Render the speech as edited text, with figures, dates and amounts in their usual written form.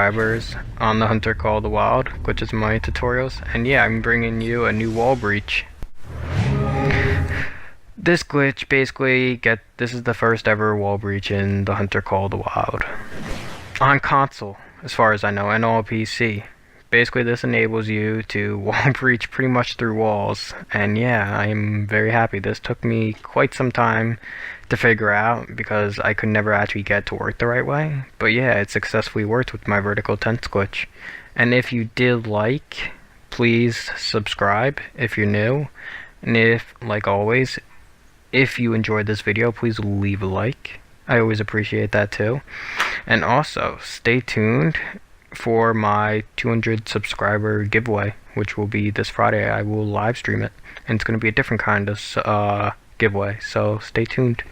subscribers on the Hunter Call of the Wild, which is my tutorials, and yeah, I'm bringing you a new Wallbreach. This glitch this is the first ever Wallbreach in the Hunter Call of the Wild. On console, as far as I know, and all PC. Basically, this enables you to wall breach pretty much through walls, and yeah, I'm very happy. This took me quite some time to figure out because I could never actually get to work the right way. But yeah, it successfully worked with my vertical tents glitch. And if you did like, please subscribe if you're new. And if, like always, if you enjoyed this video, please leave a like. I always appreciate that too. And also, stay tuned for my 200 subscriber giveaway, which will be this Friday. I will live stream it, and it's going to be a different kind of giveaway, so stay tuned.